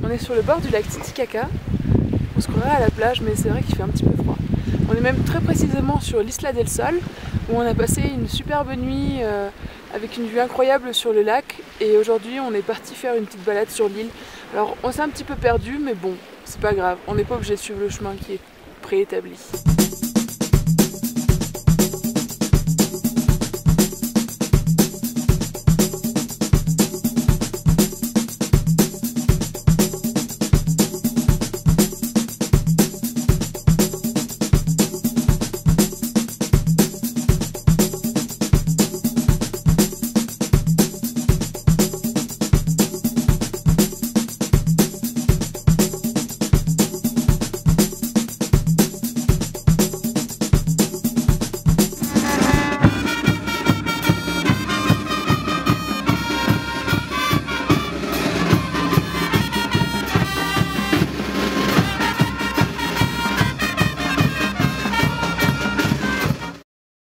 On est sur le bord du lac Titicaca. On se croirait à la plage, mais c'est vrai qu'il fait un petit peu froid. On est même très précisément sur l'Isla del Sol, où on a passé une superbe nuit avec une vue incroyable sur le lac. Et aujourd'hui, on est parti faire une petite balade sur l'île. Alors, on s'est un petit peu perdu, mais bon, c'est pas grave. On n'est pas obligé de suivre le chemin qui est préétabli.